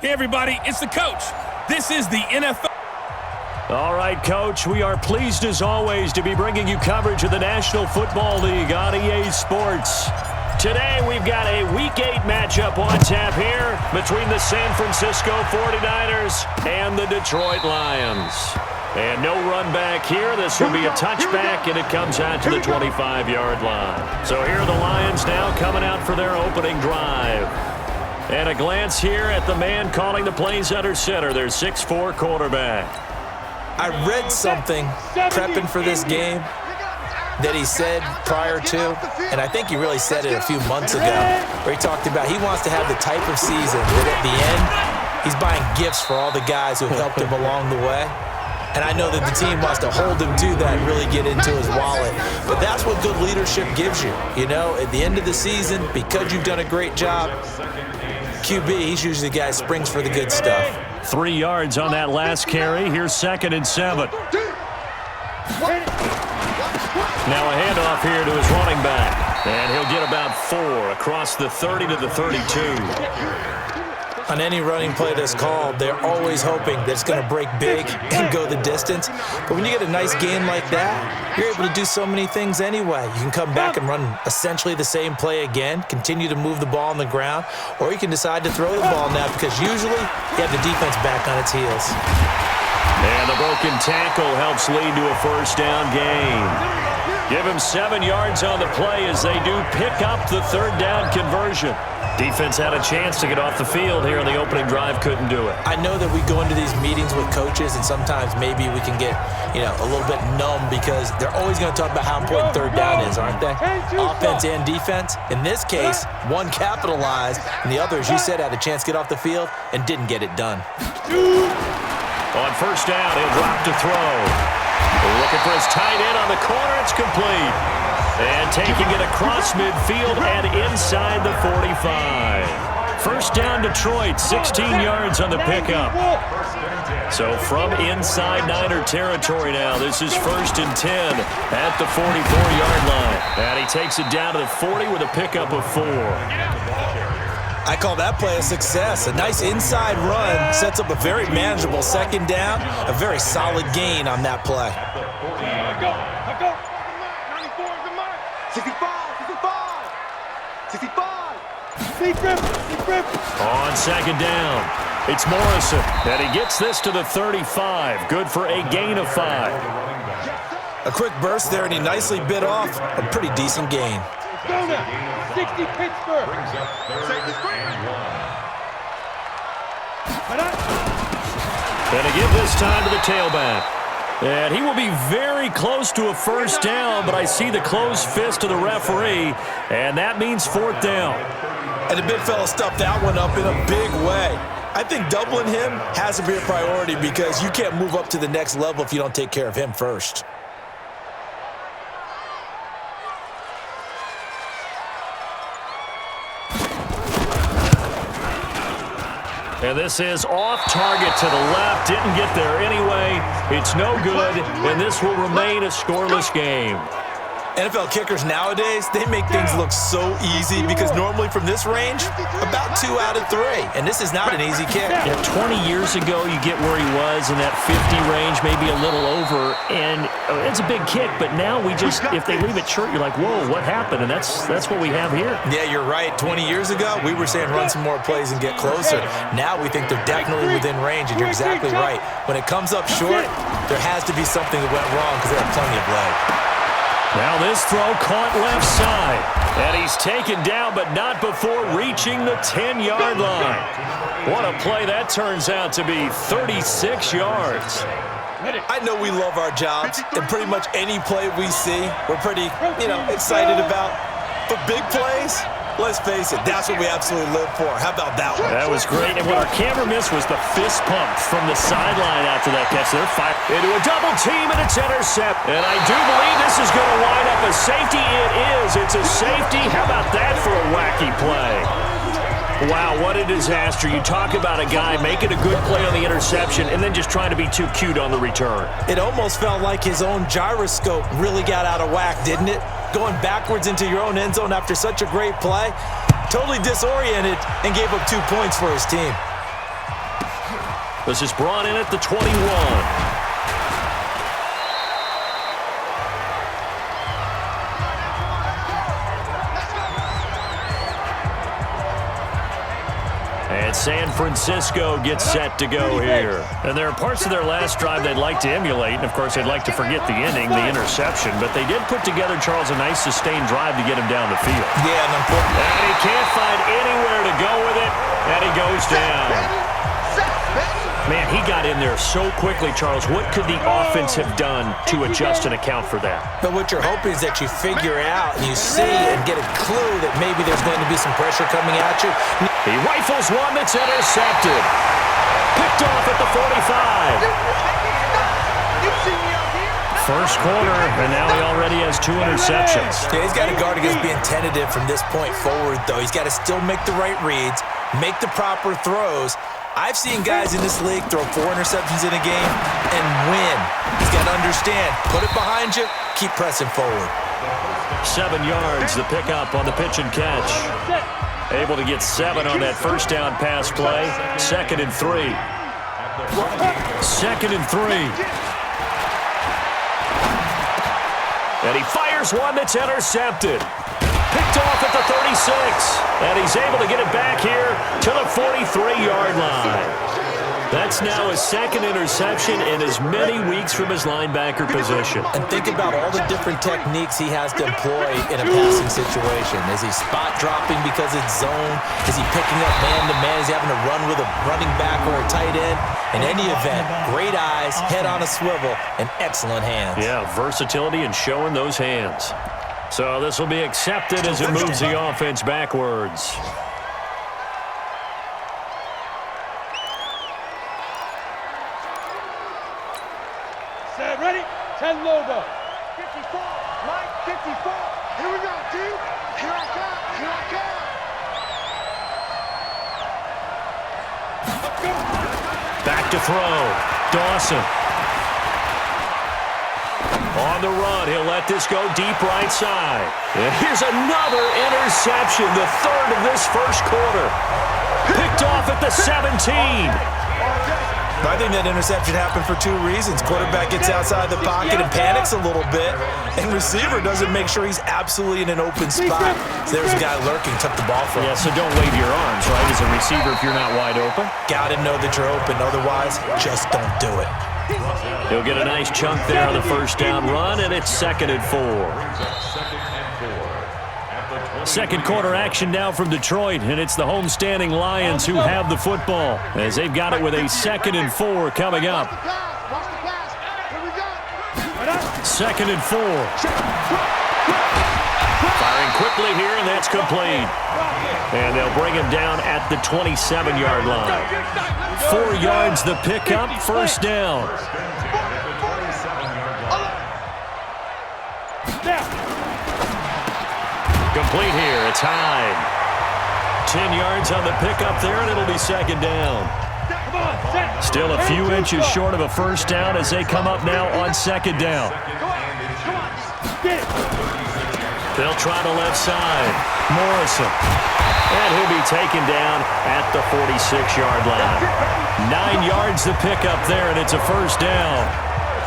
Hey, everybody, it's the coach. This is the NFL. All right, Coach, we are pleased as always to be bringing you coverage of the National Football League on EA Sports. Today, we've got a Week 8 matchup on tap here between the San Francisco 49ers and the Detroit Lions. And no run back here. This will be a touchback, and it comes out to the 25-yard line. So here are the Lions now coming out for their opening drive. And a glance here at the man calling the plays under center, their 6'4" quarterback. I read something prepping for this game that he said prior to, and I think he really said it a few months ago, where he talked about he wants to have the type of season that at the end, he's buying gifts for all the guys who have helped him along the way. And I know that the team wants to hold him to that and really get into his wallet. But that's what good leadership gives you. You know, at the end of the season, because you've done a great job, QB, he's usually the guy who springs for the good stuff. 3 yards on that last carry. Here's 2nd and 7. Now a handoff here to his running back. And he'll get about 4 across the 30 to the 32. On any running play that's called, they're always hoping that it's going to break big and go the distance. But when you get a nice game like that, you're able to do so many things anyway. You can come back and run essentially the same play again, continue to move the ball on the ground, or you can decide to throw the ball now because usually you have the defense back on its heels. And the broken tackle helps lead to a first down gain. Give him 7 yards on the play as they do pick up the third down conversion. Defense had a chance to get off the field here in the opening drive, couldn't do it. I know that we go into these meetings with coaches, and sometimes maybe we can get, a little bit numb because they're always going to talk about how important third down is, aren't they? Offense and defense. In this case, one capitalized, and the other, as you said, had a chance to get off the field and didn't get it done. On first down, he'll drop to throw. Looking for his tight end on the corner. It's complete. And taking it across midfield and inside the 45. First down, Detroit, 16 yards on the pickup. So from inside Niner territory now, this is 1st and 10 at the 44-yard line. And he takes it down to the 40 with a pickup of 4. I call that play a success. A nice inside run sets up a very manageable 2nd down, a very solid gain on that play. 65. On 2nd down, it's Morrison, and he gets this to the 35. Good for a gain of 5. A quick burst there, and he nicely bit off a pretty decent gain. Go now. 60 Pittsburgh. And to give this time to the tailback. And he will be very close to a first down, but I see the closed fist of the referee, and that means 4th down. And the big fella stuffed that one up in a big way. I think doubling him has to be a priority because you can't move up to the next level if you don't take care of him first. And this is off target to the left. Didn't get there anyway. It's no good, and this will remain a scoreless game. NFL kickers nowadays, they make things look so easy because normally from this range, about 2 out of 3. And this is not an easy kick. Yeah, 20 years ago, you get where he was in that 50 range, maybe a little over, and it's a big kick. But now we just, if they leave it short, you're like, whoa, what happened? And that's what we have here. Yeah, you're right. 20 years ago, we were saying run some more plays and get closer. Now we think they're definitely within range, and you're exactly right. When it comes up short, there has to be something that went wrong because they have plenty of leg. Now this throw caught left side. And he's taken down, but not before reaching the 10-yard line. What a play that turns out to be, 36 yards. I know we love our jobs, and pretty much any play we see, we're pretty, excited about. But big plays, let's face it, that's what we absolutely live for. How about that one? That was great, and what our camera missed was the fist pump from the sideline after that catch. They're fired into a double team, and it's intercept. And I do believe this is going to wind up a safety. It is. It's a safety. How about that for a wacky play? Wow, what a disaster. You talk about a guy making a good play on the interception and then just trying to be too cute on the return. It almost felt like his own gyroscope really got out of whack, didn't it? Going backwards into your own end zone after such a great play. Totally disoriented and gave up 2 points for his team. This is brought in at the 21. And San Francisco gets set to go here. And there are parts of their last drive they'd like to emulate. And, of course, they'd like to forget the inning, the interception. But they did put together, Charles, a nice sustained drive to get him down the field. Yeah, and important. And he can't find anywhere to go with it. And he goes down. Man, he got in there so quickly, Charles. What could the offense have done to adjust and account for that? But what you're hoping is that you figure out and you see and get a clue that maybe there's going to be some pressure coming at you. He rifles one that's intercepted. Picked off at the 45. First quarter, and now he already has 2 interceptions. Yeah, he's got to guard against being tentative from this point forward, though. He's got to still make the right reads, make the proper throws. I've seen guys in this league throw 4 interceptions in a game and win. He's got to understand, put it behind you, keep pressing forward. 7 yards, the pickup on the pitch and catch. Able to get 7 on that first down pass play. 2nd and 3. 2nd and 3. And he fires one that's intercepted. Picked off at the 36. And he's able to get it back here to the 43-yard line. That's now his 2nd interception in as many weeks from his linebacker position. And think about all the different techniques he has to employ in a passing situation. Is he spot dropping because it's zone? Is he picking up man-to-man? Is he having to run with a running back or a tight end? In any event, great eyes, head on a swivel, and excellent hands. Yeah, versatility and showing those hands. So this will be accepted as it moves the offense backwards. Set, ready? 10 logo. 54, Mike, 54. Here we go, dude. Here I come, here I come. Back to throw. Dawson. On the run, he'll let this go deep right side. And here's another interception, the 3rd of this first quarter. Picked off at the 17. I think that interception happened for 2 reasons. Quarterback gets outside the pocket and panics a little bit, and receiver doesn't make sure he's absolutely in an open spot. So there's a guy lurking, took the ball from him. Yeah, so don't wave your arms, right, as a receiver if you're not wide open. Got to know that you're open. Otherwise, just don't do it. He'll get a nice chunk there on the first down run, and it's 2nd and 4. Second quarter action now from Detroit, and it's the homestanding Lions who have the football as they've got it with a 2nd and 4 coming up. 2nd and 4. Firing quickly here, and that's complete. And they'll bring him down at the 27-yard line. 4 yards the pickup, first down. Complete here, it's Hyde. 10 yards on the pickup there, and it'll be 2nd down. Still a few inches short of a first down as they come up now on 2nd down. They'll try the left side. Morrison. And he'll be taken down at the 46-yard line. 9 yards the pickup there, and it's a first down.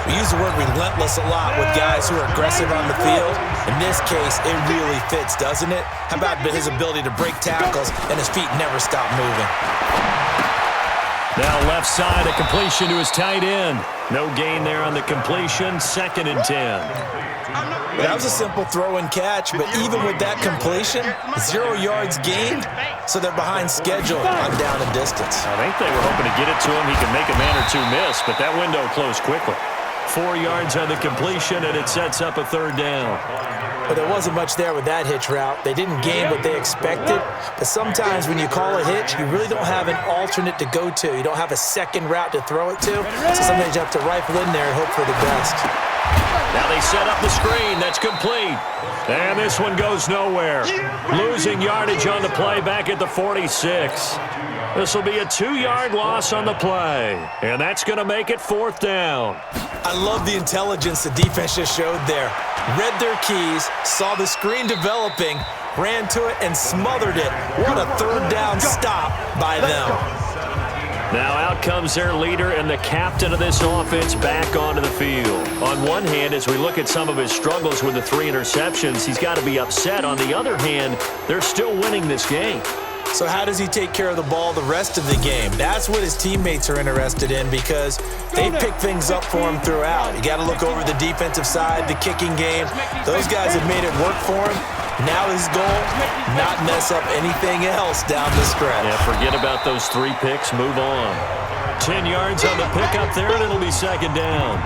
We use the word relentless a lot with guys who are aggressive on the field. In this case, it really fits, doesn't it? How about his ability to break tackles and his feet never stop moving? Now left side, a completion to his tight end. No gain there on the completion, 2nd and 10. That was a simple throw and catch, but even with that completion, 0 yards gained, so they're behind schedule on down and distance. I think they were hoping to get it to him. He could make a man or 2 miss, but that window closed quickly. 4 yards on the completion, and it sets up a 3rd down. But there wasn't much there with that hitch route. They didn't gain what they expected, but sometimes when you call a hitch, you really don't have an alternate to go to. You don't have a second route to throw it to, so sometimes you have to rifle in there and hope for the best. Now they set up the screen. That's complete. And this one goes nowhere. Losing yardage on the play back at the 46. This will be a 2-yard loss on the play. And that's going to make it 4th down. I love the intelligence the defense just showed there. Read their keys, saw the screen developing, ran to it, and smothered it. What a 3rd down stop by them. Now out comes their leader and the captain of this offense back onto the field. On one hand, as we look at some of his struggles with the 3 interceptions, he's got to be upset. On the other hand, they're still winning this game. So how does he take care of the ball the rest of the game? That's what his teammates are interested in because they pick things up for him throughout. You got to look over the defensive side, the kicking game. Those guys have made it work for him. Now his goal, not mess up anything else down the stretch. Yeah, forget about those 3 picks. Move on. 10 yards on the pickup there, and it'll be second down.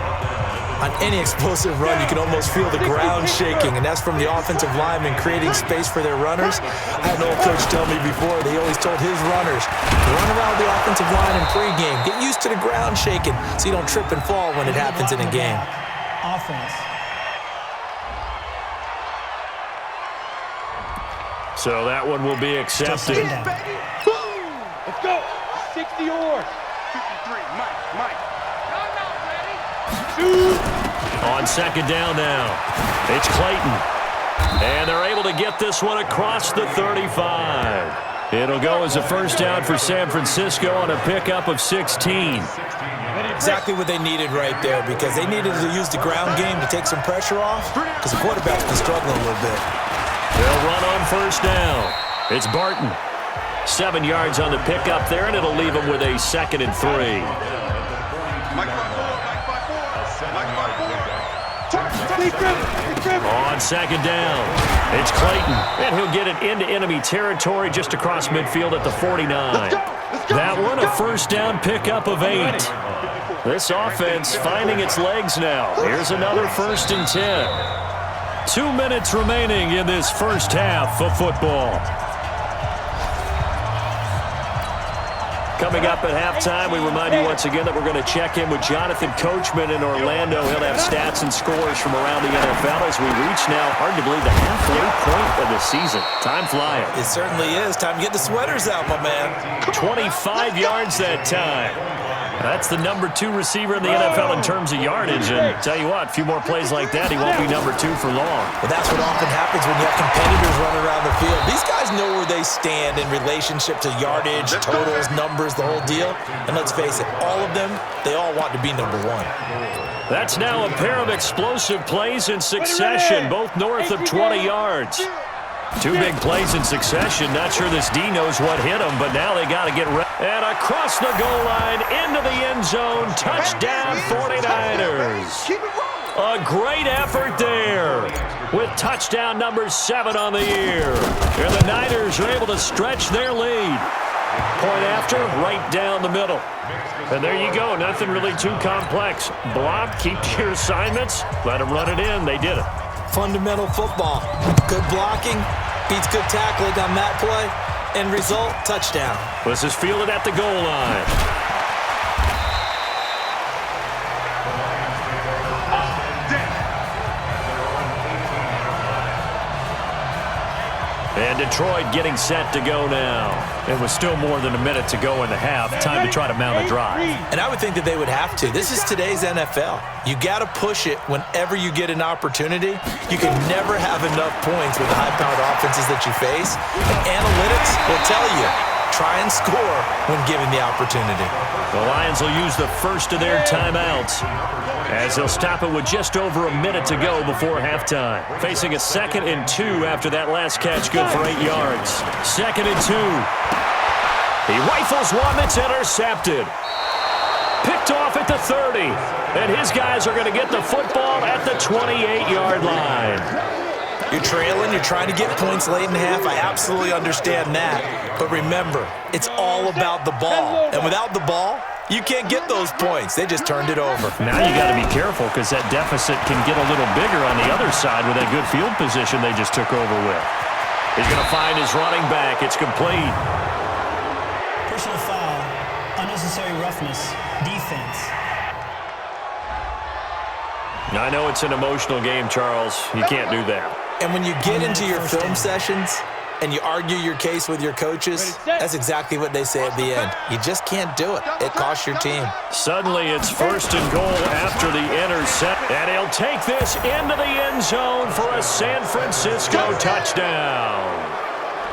On any explosive run, you can almost feel the ground shaking, and that's from the offensive linemen creating space for their runners. I had an old coach tell me before, they always told his runners, run around the offensive line in pregame. Get used to the ground shaking so you don't trip and fall when it happens in a game. Offense. So that one will be accepted. Let's go. 60 yards. 53, Mike. On second down now, it's Clayton. And they're able to get this one across the 35. It'll go as a first down for San Francisco on a pickup of 16. Exactly what they needed right there because they needed to use the ground game to take some pressure off because the quarterback's been struggling a little bit. They'll run on first down. It's Barton. 7 yards on the pickup there, and it'll leave them with a 2nd and 3. On second down, it's Clayton, and he'll get it into enemy territory just across midfield at the 49. That one, a first down pickup of 8. This offense finding its legs now. Here's another 1st and 10. 2 minutes remaining in this first half of football. Coming up at halftime, we remind you once again that we're going to check in with Jonathan Coachman in Orlando. He'll have stats and scores from around the NFL as we reach now, hard to believe, the halfway point of the season. Time flying. It certainly is. Time to get the sweaters out, my man. 25 yards that time. That's the number 2 receiver in the NFL in terms of yardage. And tell you what, a few more plays like that, he won't be number 2 for long. Well, that's what often happens when you have competitors running around the field. These guys know where they stand in relationship to yardage, totals, numbers, the whole deal. And let's face it, all of them, they all want to be number 1. That's now a pair of explosive plays in succession, both north of 20 yards. 2 big plays in succession. Not sure this D knows what hit him, but now they got to get ready. And across the goal line, into the end zone, touchdown 49ers. A great effort there with touchdown number 7 on the year. And the Niners are able to stretch their lead. Point after, right down the middle. And there you go, nothing really too complex. Block, keep to your assignments, let them run it in. They did it. Fundamental football. Good blocking beats good tackling on that play. End result, touchdown. This is fielded at the goal line. And Detroit getting set to go now. It was still more than a minute to go in the half. Time to try to mount a drive. And I would think that they would have to. This is today's NFL. You got to push it whenever you get an opportunity. You can never have enough points with the high-powered offenses that you face. And analytics will tell you, try and score when given the opportunity. The Lions will use the first of their timeouts as they'll stop it with just over a minute to go before halftime. Facing a 2nd and 2 after that last catch, good for 8 yards. 2nd and 2. He rifles one that's intercepted. Picked off at the 30. And his guys are going to get the football at the 28-yard line. You're trailing, you're trying to get points late in half. I absolutely understand that. But remember, it's all about the ball. And without the ball, you can't get those points. They just turned it over. Now you got to be careful because that deficit can get a little bigger on the other side with that good field position they just took over with. He's going to find his running back. It's complete. Personal foul, unnecessary roughness, defense. I know it's an emotional game, Charles. You can't do that. And when you get into your film sessions and you argue your case with your coaches, that's exactly what they say at the end. You just can't do it. It costs your team. Suddenly it's 1st and goal after the intercept. And he'll take this into the end zone for a San Francisco touchdown.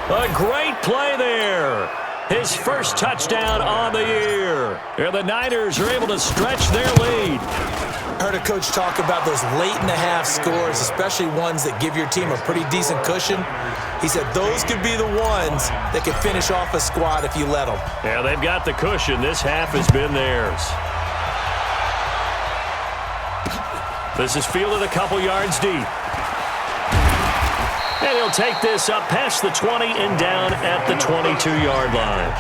A great play there. His first touchdown on the year. And the Niners are able to stretch their lead. I heard a coach talk about those late-in-the-half scores, especially ones that give your team a pretty decent cushion. He said those could be the ones that could finish off a squad if you let them. Yeah, they've got the cushion. This half has been theirs. This is fielded a couple yards deep. And he'll take this up past the 20 and down at the 22-yard line.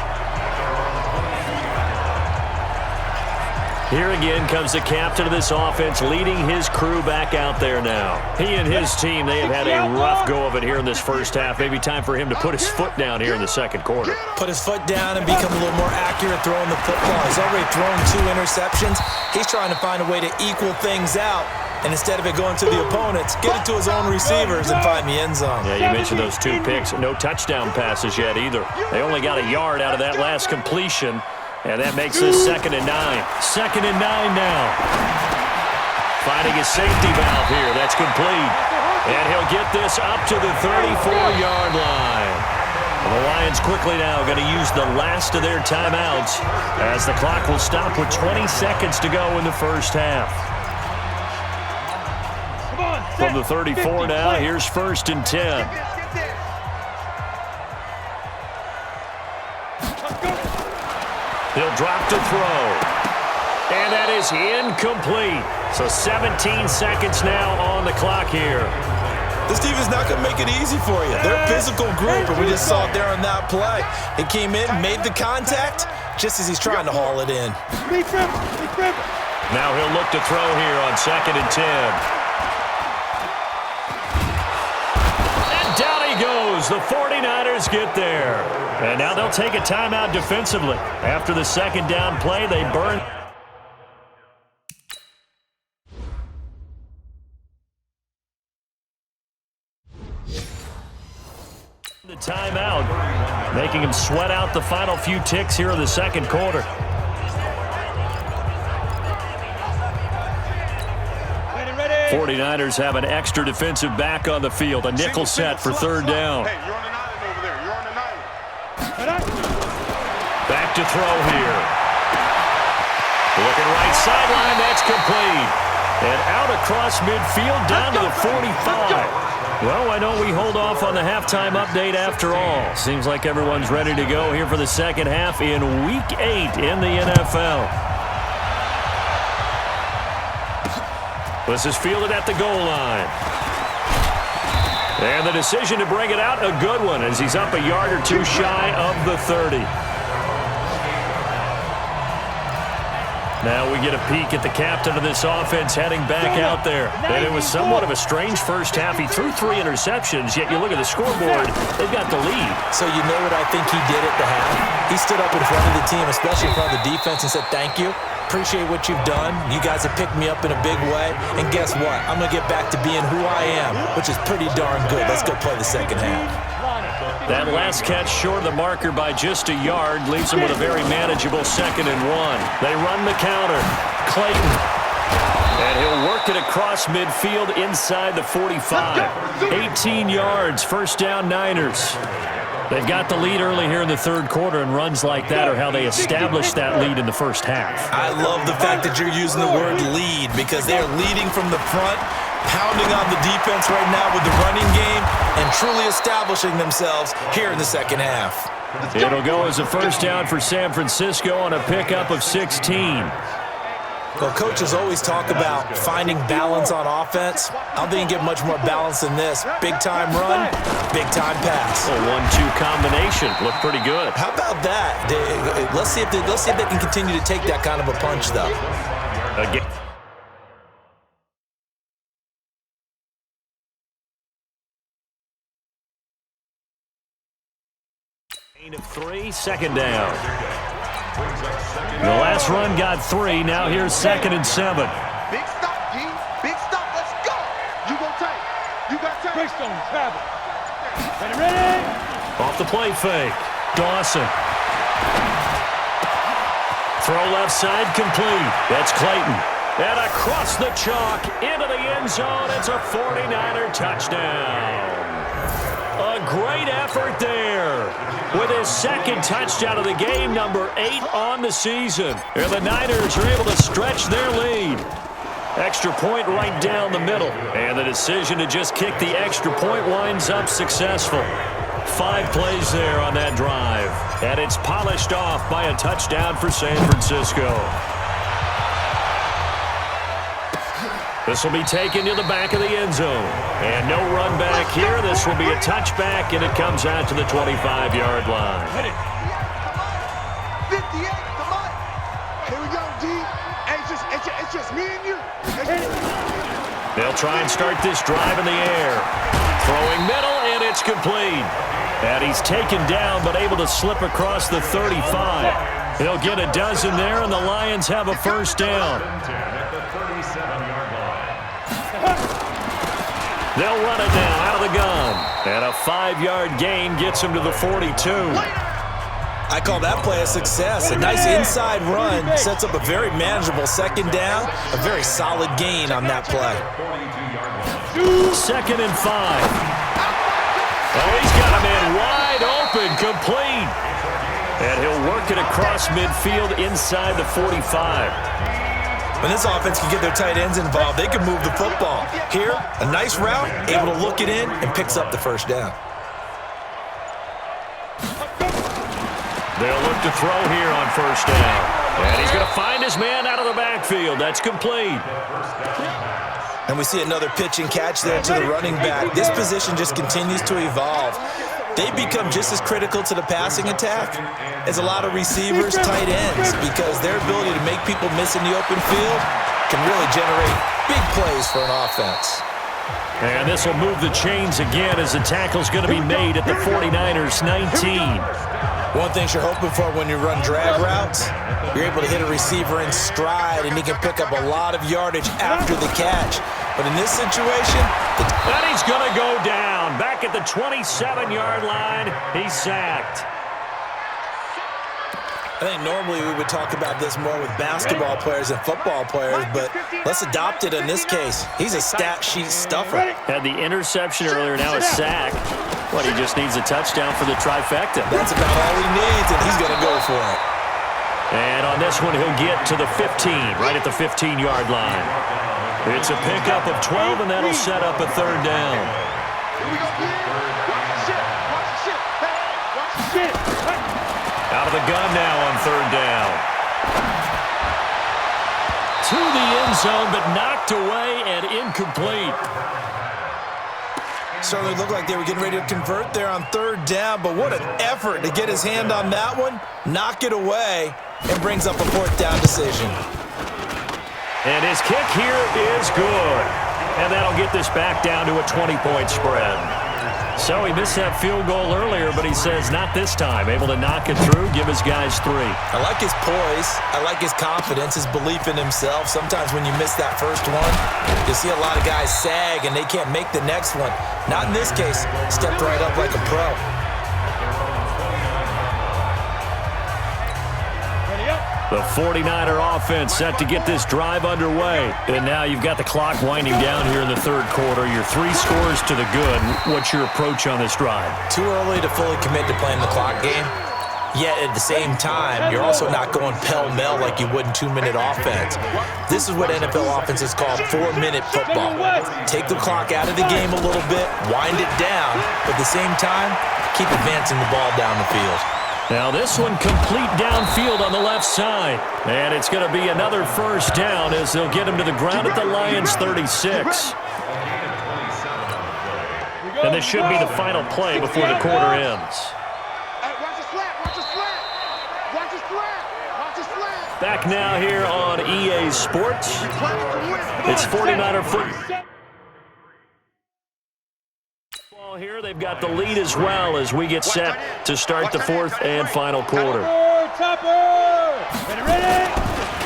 Here again comes the captain of this offense, leading his crew back out there now. He and his team, they have had a rough go of it here in this first half. Maybe time for him to put his foot down here in the second quarter. Put his foot down and become a little more accurate throwing the football. He's already thrown 2 interceptions. He's trying to find a way to equal things out. And instead of it going to the opponents, get it to his own receivers and find the end zone. Yeah, you mentioned those 2 picks. No touchdown passes yet either. They only got a yard out of that last completion. And that makes this 2nd and 9. 2nd and 9 now. Finding a safety valve here. That's complete. And he'll get this up to the 34-yard line. And the Lions quickly now going to use the last of their timeouts as the clock will stop with 20 seconds to go in the first half. From the 34 now, here's 1st and 10. He'll drop to throw. And that is incomplete. So 17 seconds now on the clock here. This defense is not going to make it easy for you. They're a physical group, and we just saw it there on that play. He came in, made the contact, just as he's trying to haul it in. Now he'll look to throw here on 2nd and 10. And down he goes. The 49ers get there. And now they'll take a timeout defensively. After the 2nd down play, they burn. The timeout, making him sweat out the final few ticks here in the second quarter. Ready. 49ers have an extra defensive back on the field. A nickel set for 3rd down. Hey, you're on the 9 over there. You're on the 9. Back to throw here. Looking right sideline, that's complete. And out across midfield, down to the 45. Well, why don't we hold off on the halftime update after all? Seems like everyone's ready to go here for the second half in Week 8 in the NFL. This is fielded at the goal line. And the decision to bring it out, a good one, as he's up a yard or 2 shy of the 30. Now we get a peek at the captain of this offense heading back out there. And it was somewhat of a strange first half. He threw 3 interceptions, yet you look at the scoreboard, they've got the lead. So you know what I think he did at the half? He stood up in front of the team, especially in front of the defense, and said, thank you. Appreciate what you've done. You guys have picked me up in a big way. And guess what? I'm going to get back to being who I am, which is pretty darn good. Let's go play the second half. That last catch short of the marker by just a yard leaves him with a very manageable 2nd and 1. They run the counter. Clayton. And he'll work it across midfield inside the 45. 18 yards, 1st down Niners. They've got the lead early here in the 3rd quarter, and runs like that are how they establish that lead in the first half. I love the fact that you're using the word lead, because they're leading from the front, pounding on the defense right now with the running game, and truly establishing themselves here in the second half. It'll go as a 1st down for San Francisco on a pickup of 16. Well, coaches always talk about finding balance on offense. I don't think you can get much more balance than this. Big-time run, big-time pass. A 1-2 combination. Looked pretty good. How about that? Let's see if they can continue to take that kind of a punch, though. Again. Gain of 3, 2nd down. The last run got 3. Now here's 2nd and 7. Big stop, G. Big stop. Let's go. You go tight. You got tight. Breakstone, travel. Ready. Off the play fake. Dawson. Throw left side complete. That's Clayton. And across the chalk into the end zone. It's a 49er touchdown. A great effort there with his second touchdown of the game, number 8 on the season. And the Niners are able to stretch their lead. Extra point right down the middle. And the decision to just kick the extra point winds up successful. 5 plays there on that drive. And it's polished off by a touchdown for San Francisco. This will be taken to the back of the end zone. And no run back here. This will be a touchback, and it comes out to the 25-yard line. 58, come on. Here we go, D. Hey, it's just me and you. They'll try and start this drive in the air. Throwing middle, and it's complete. And he's taken down, but able to slip across the 35. He'll get a dozen there, and the Lions have a first down. They'll run it now out of the gun. And a 5-yard gain gets him to the 42. I call that play a success. A nice inside run sets up a very manageable second down. A very solid gain on that play. 2nd and 5. Oh, he's got a man wide open, complete. And he'll work it across midfield inside the 45. When this offense can get their tight ends involved, they can move the football. Here, a nice route, able to look it in, and picks up the first down. They'll look to throw here on first down. And he's going to find his man out of the backfield. That's complete. And we see another pitch and catch there to the running back. This position just continues to evolve. They become just as critical to the passing attack as a lot of receivers, tight ends, because their ability to make people miss in the open field can really generate big plays for an offense. And this will move the chains again as the tackle's going to be made at the 49ers 19. One thing you're hoping for when you run drag routes, you're able to hit a receiver in stride, and he can pick up a lot of yardage after the catch. But in this situation, and he's going to go down. Back at the 27-yard line, he's sacked. I think normally we would talk about this more with basketball players and football players, but let's adopt it in this case. He's a stat sheet stuffer. Had the interception earlier, now a sack. What, he just needs a touchdown for the trifecta. That's about all he needs, and he's going to go for it. And on this one, he'll get to the 15, right at the 15-yard line. It's a pickup of 12, and that'll set up a third down. Out of the gun now on third down. To the end zone, but knocked away and incomplete. Certainly looked like they were getting ready to convert there on third down, but what an effort to get his hand on that one, knock it away, and brings up a fourth down decision. And his kick here is good. And that'll get this back down to a 20-point spread. So he missed that field goal earlier, but he says not this time. Able to knock it through, give his guys 3. I like his poise. I like his confidence, his belief in himself. Sometimes when you miss that first one, you see a lot of guys sag and they can't make the next one. Not in this case. Stepped right up like a pro. The 49er offense set to get this drive underway. And now you've got the clock winding down here in the third quarter. Your 3 scores to the good. What's your approach on this drive? Too early to fully commit to playing the clock game. Yet at the same time, you're also not going pell-mell like you would in 2-minute offense. This is what NFL offenses call 4-minute football. Take the clock out of the game a little bit, wind it down, but at the same time, keep advancing the ball down the field. Now this one complete downfield on the left side. And it's going to be another first down as they'll get him to the ground at the Lions 36. And this should be the final play before the quarter ends. Back now here on EA Sports. It's 49er football. Here they've got the lead as well as we get set to start the fourth and final quarter.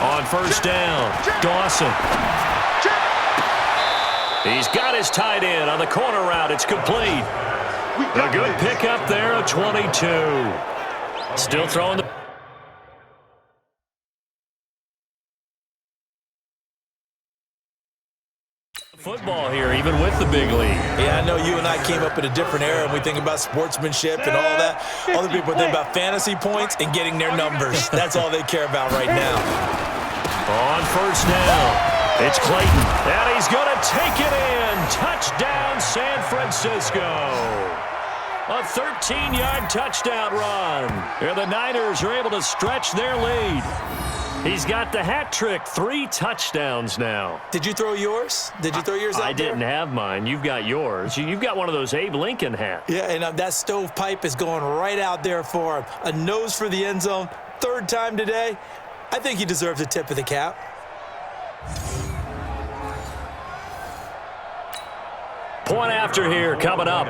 On first down, Dawson. He's got his tight end on the corner route. It's complete. A good pickup there, a 22. Still throwing the... football here, even with the big lead. Yeah, I know you and I came up in a different era, and we think about sportsmanship and all that. Other people think about fantasy points and getting their numbers. That's all they care about right now. On first down, it's Clayton, and he's going to take it in. Touchdown, San Francisco. A 13-yard touchdown run. And the Niners are able to stretch their lead. He's got the hat trick, 3 touchdowns now. Did you throw yours? Did you throw yours out there? I didn't have mine. You've got yours. You've got one of those Abe Lincoln hats. Yeah, and that stovepipe is going right out there for him. A nose for the end zone. 3rd time today. I think he deserves a tip of the cap. Point after here coming up.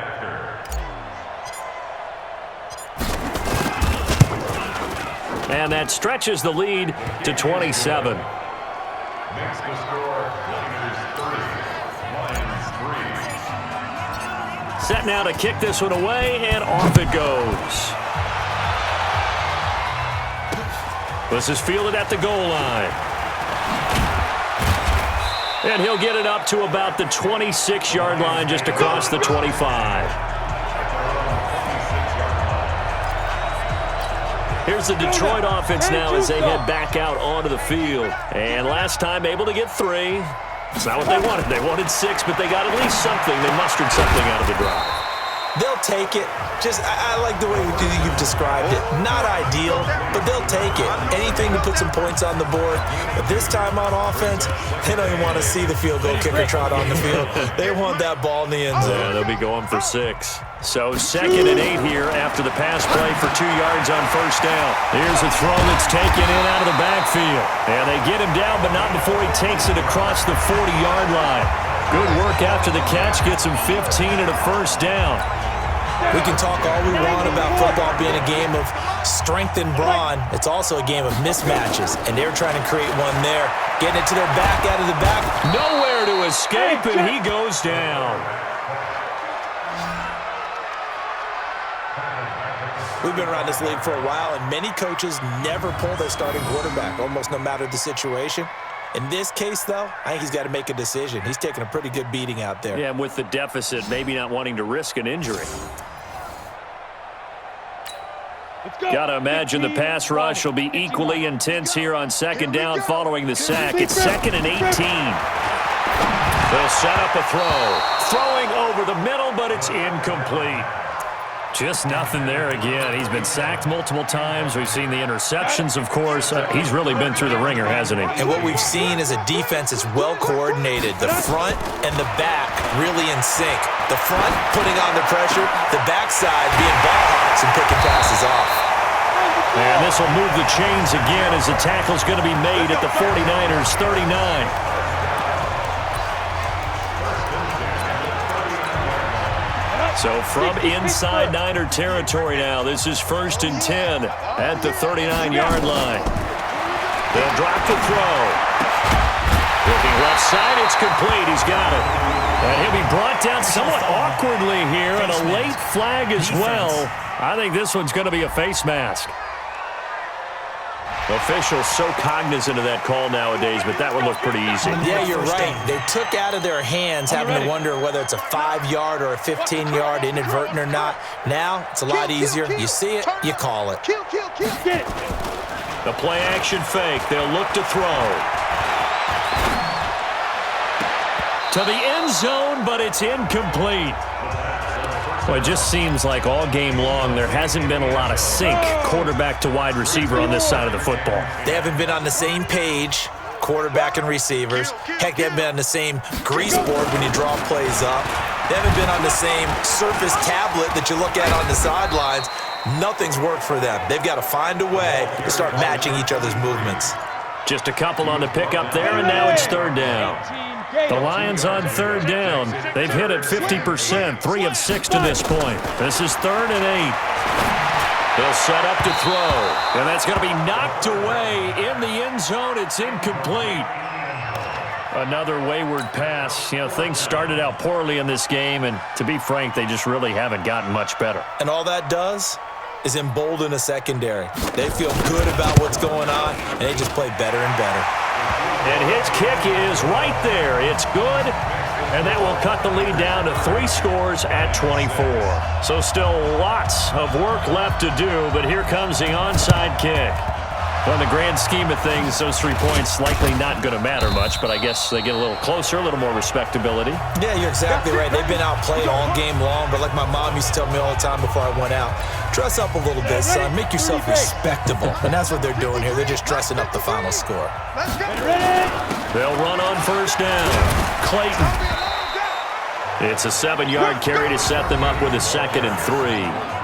And that stretches the lead to 27. Next to score, Niners 30, Lions 3. Set now to kick this one away, and off it goes. This is fielded at the goal line. And he'll get it up to about the 26-yard line, just across the 25. Here's the Detroit offense now as they head back out onto the field. And last time able to get 3. It's not what they wanted. They wanted 6, but they got at least something. They mustered something out of the drive. They'll take it. I like the way you've described it. Not ideal, but they'll take it. Anything to put some points on the board. But this time on offense, they don't even want to see the field goal kicker trot on the field. They want that ball in the end zone. Yeah, they'll be going for 6. So 2nd and 8 here after the pass play for 2 yards on first down. Here's a throw that's taken in out of the backfield. And they get him down, but not before he takes it across the 40-yard line. Good work after the catch. Gets him 15 and a first down. We can talk all we want about football being a game of strength and brawn. It's also a game of mismatches, and they're trying to create one there. Getting it to their back, out of the back. Nowhere to escape, and he goes down. We've been around this league for a while, and many coaches never pull their starting quarterback, almost no matter the situation. In this case, though, I think he's got to make a decision. He's taking a pretty good beating out there. Yeah, and with the deficit, maybe not wanting to risk an injury. Got to imagine the pass rush will be equally intense here on 2nd down following the sack. It's 2nd and 18. They'll set up a throw. Throwing over the middle, but it's incomplete. Just nothing there again. He's been sacked multiple times. We've seen the interceptions, of course. He's really been through the ringer, hasn't he? And what we've seen is a defense that's well coordinated. The front and the back really in sync. The front putting on the pressure, the backside being ball hawks and picking passes off. And this will move the chains again as the tackle's going to be made at the 49ers 39. So from inside Niner territory now, this is 1st and 10 at the 39-yard line. They'll drop the throw. Looking left side, it's complete. He's got it. And he'll be brought down somewhat awkwardly here, and a late flag as well. I think this one's going to be a face mask. Officials so cognizant of that call nowadays, but that one looked pretty easy. Yeah, you're right. They took out of their hands having to wonder whether it's a 5-yard or a 15-yard, inadvertent or not. Now, it's a lot easier. You see it, you call it. The play action fake. They'll look to throw. To the end zone, but it's incomplete. Well, it just seems like all game long there hasn't been a lot of sync quarterback to wide receiver on this side of the football. They haven't been on the same page, quarterback and receivers. Heck, they haven't been on the same grease board when you draw plays up. They haven't been on the same Surface tablet that you look at on the sidelines. Nothing's worked for them. They've got to find a way to start matching each other's movements. Just a couple on the pickup there, and now it's 3rd down. The Lions on 3rd down. They've hit it 50%, 3 of 6 to this point. This is 3rd and 8. They'll set up to throw, and that's going to be knocked away in the end zone. It's incomplete. Another wayward pass. You know, things started out poorly in this game, and to be frank, they just really haven't gotten much better. And all that does is embolden a secondary. They feel good about what's going on, and they just play better and better. And his kick is right there. It's good. And that will cut the lead down to 3 scores at 24. So still lots of work left to do, but here comes the onside kick. Well, in the grand scheme of things, those 3 points likely not going to matter much, but I guess they get a little closer, a little more respectability. Yeah, you're exactly right. They've been outplayed all game long, but like my mom used to tell me all the time before I went out, dress up a little bit, son. Make yourself respectable. And that's what they're doing here. They're just dressing up the final score. They'll run on first down. Clayton. It's a 7-yard carry to set them up with a 2nd and 3.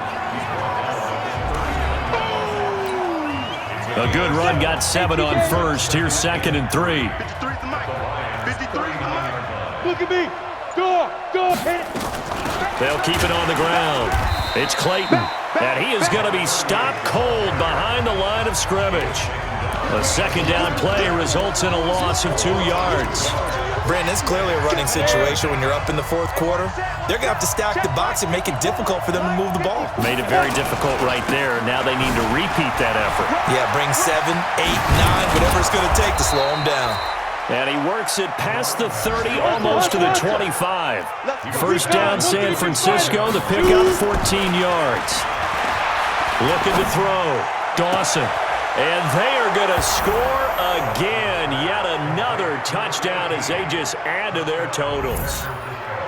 A good run, got 7 on first. Here's 2nd and 3. Look at me. Go. Hit it. They'll keep it on the ground. It's Clayton, and he is going to be stopped cold behind the line of scrimmage. A 2nd down play results in a loss of 2 yards. Brandon, it's clearly a running situation when you're up in the 4th quarter. They're going to have to stack the box and make it difficult for them to move the ball. Made it very difficult right there. Now they need to repeat that effort. Yeah, bring 7, 8, 9, whatever it's going to take to slow them down. And he works it past the 30, almost to the 25. First down, San Francisco. The pickup, 14 yards. Looking to throw. Dawson. And they are going to score again. Yet another touchdown as they just add to their totals.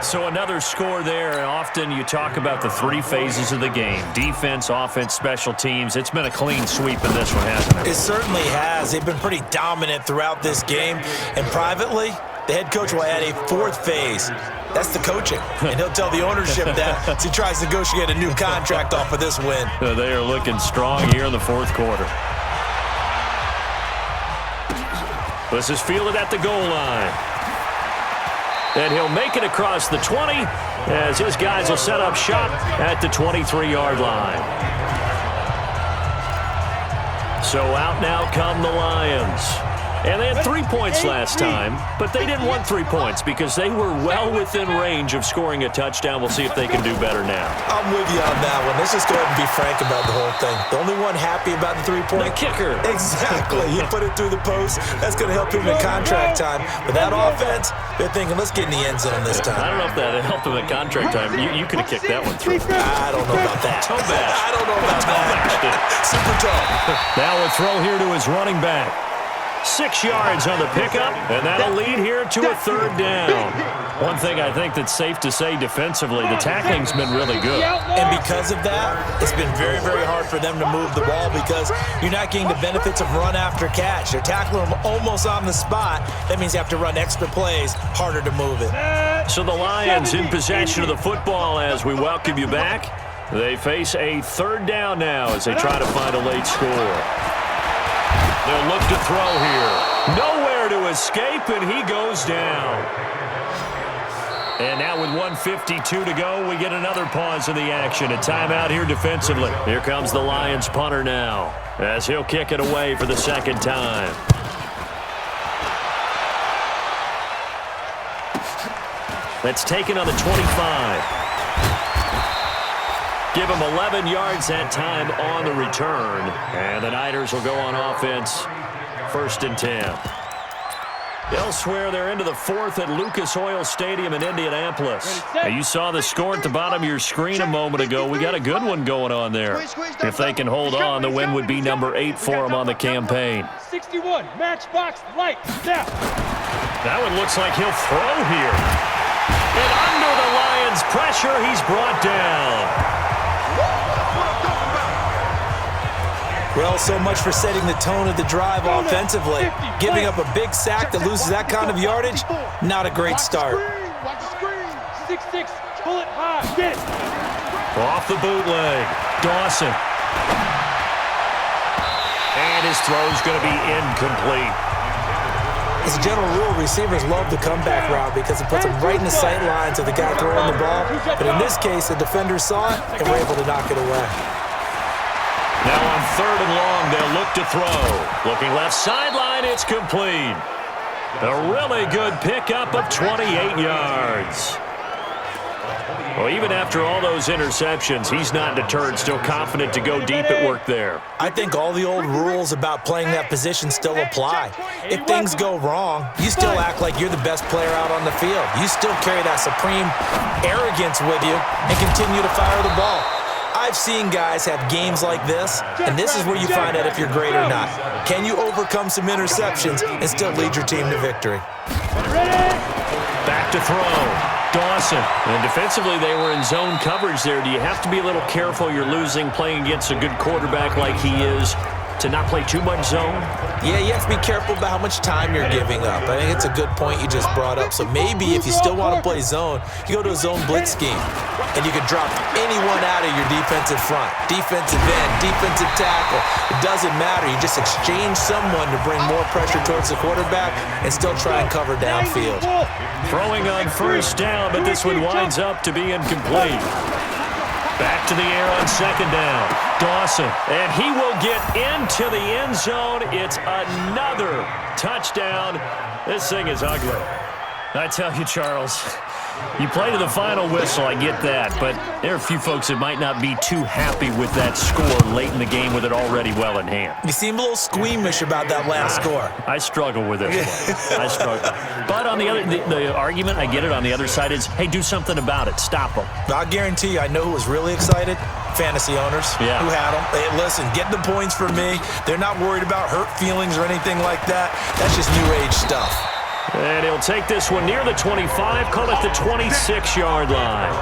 So another score there. And often you talk about the 3 phases of the game. Defense, offense, special teams. It's been a clean sweep in this one, hasn't it? It certainly has. They've been pretty dominant throughout this game. And privately, the head coach will add a 4th phase. That's the coaching. And he'll tell the ownership that as he tries to negotiate a new contract off of this win. They are looking strong here in the 4th quarter. This is fielded at the goal line. And he'll make it across the 20 as his guys will set up shop at the 23-yard line. So out now come the Lions. And they had 3 points last time, but they didn't want 3 points because they were well within range of scoring a touchdown. We'll see if they can do better now. I'm with you on that one. Let's just go ahead and be frank about the whole thing. The only one happy about the 3-point? The kicker. Exactly. You put it through the post. That's going to help him in contract time. But that offense, they're thinking, let's get in the end zone this time. I don't know if that helped him at contract time. You could have kicked that one through. I don't know about that. Toe bash. I don't know about that. Super toe. Now a throw here to his running back. 6 yards on the pickup, and that'll lead here to a 3rd down. One thing I think that's safe to say defensively, the tackling's been really good. And because of that, it's been very, very hard for them to move the ball because you're not getting the benefits of run after catch. They're tackling them almost on the spot. That means you have to run extra plays, harder to move it. So the Lions in possession of the football as we welcome you back. They face a 3rd down now as they try to find a late score. They'll look to throw here. Nowhere to escape, and he goes down. And now with 1:52 to go, we get another pause in the action. A timeout here defensively. Here comes the Lions punter now as he'll kick it away for the 2nd time. That's taken on the 25. Give him 11 yards that time on the return. And the Niners will go on offense, 1st and 10. Elsewhere, they're into the 4th at Lucas Oil Stadium in Indianapolis. Now, you saw the score at the bottom of your screen a moment ago. We got a good one going on there. If they can hold on, the win would be number 8 for them on the campaign. 61, matchbox, light, now. That one looks like he'll throw here. And under the Lions' pressure, he's brought down. Well, so much for setting the tone of the drive offensively. Giving up a big sack that loses that kind of yardage, not a great start. 6-6, pull it high, get it. Off the bootleg, Dawson. And his throw's going to be incomplete. As a general rule, receivers love the comeback route because it puts them right in the sight lines of the guy throwing the ball. But in this case, the defender saw it and were able to knock it away. Now on 3rd and long, they'll look to throw. Looking left sideline, it's complete. A really good pickup of 28 yards. Well, even after all those interceptions, he's not deterred, still confident to go deep at work there. I think all the old rules about playing that position still apply. If things go wrong, you still act like you're the best player out on the field. You still carry that supreme arrogance with you and continue to fire the ball. I've seen guys have games like this, and this is where you find out if you're great or not. Can you overcome some interceptions and still lead your team to victory? Back to throw. Dawson. And defensively, they were in zone coverage there. Do you have to be a little careful you're losing playing against a good quarterback like he is to not play too much zone? Yeah, you have to be careful about how much time you're giving up. I think it's a good point you just brought up. So maybe if you still want to play zone, you go to a zone blitz scheme, and you can drop anyone out of your defensive front. Defensive end, defensive tackle. It doesn't matter. You just exchange someone to bring more pressure towards the quarterback and still try and cover downfield. Throwing on first down, but this one winds up to be incomplete. Back to the air on second down. Dawson, and he will get into the end zone. It's another touchdown. This thing is ugly. I tell you, Charles, you play to the final whistle, I get that, but there are a few folks that might not be too happy with that score late in the game with it already well in hand. You seem a little squeamish about that last score. I struggle with it. I struggle. But on the other, the argument, I get it, on the other side is, hey, do something about it. Stop them. I'll guarantee you, I know who was really excited. Fantasy owners who had them. Hey, listen, get the points for me. They're not worried about hurt feelings or anything like that. That's just new age stuff. And he'll take this one near the 25, call it the 26-yard line.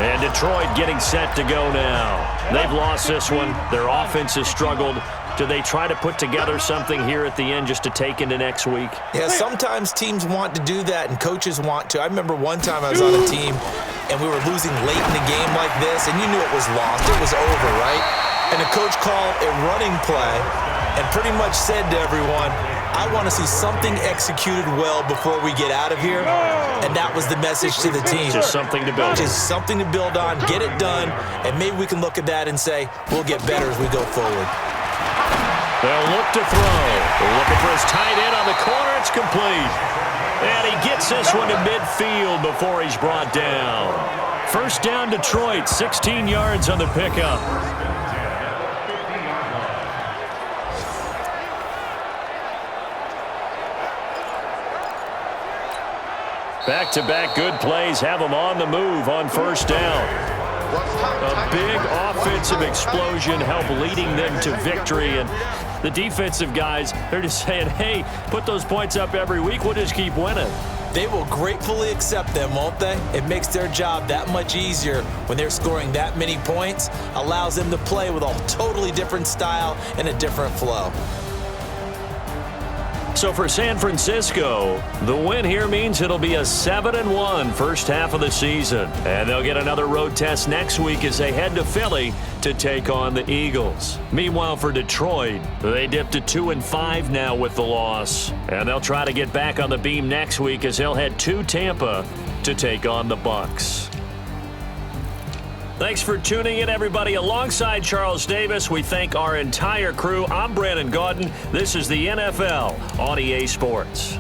And Detroit getting set to go now. They've lost this one. Their offense has struggled. Do they try to put together something here at the end just to take into next week? Yeah, sometimes teams want to do that and coaches want to. I remember one time I was on a team and we were losing late in the game like this, and you knew it was lost. It was over, right? And the coach called a running play and pretty much said to everyone, I want to see something executed well before we get out of here. And that was the message to the team. Just something to build. Just something to build on, get it done, and maybe we can look at that and say, we'll get better as we go forward. They'll look to throw. They're looking for his tight end on the corner. It's complete. And he gets this one to midfield before he's brought down. First down, Detroit, 16 yards on the pickup. Back-to-back good plays have them on the move on first down. A big offensive explosion helped leading them to victory. And the defensive guys, they're just saying, hey, put those points up every week. We'll just keep winning. They will gratefully accept them, won't they? It makes their job that much easier when they're scoring that many points. Allows them to play with a totally different style and a different flow. So for San Francisco, the win here means it'll be a 7-1 first half of the season. And they'll get another road test next week as they head to Philly to take on the Eagles. Meanwhile, for Detroit, they dipped to 2-5 now with the loss. And they'll try to get back on the beam next week as they'll head to Tampa to take on the Bucs. Thanks for tuning in, everybody. Alongside Charles Davis, we thank our entire crew. I'm Brandon Gaudin. This is the NFL on EA Sports.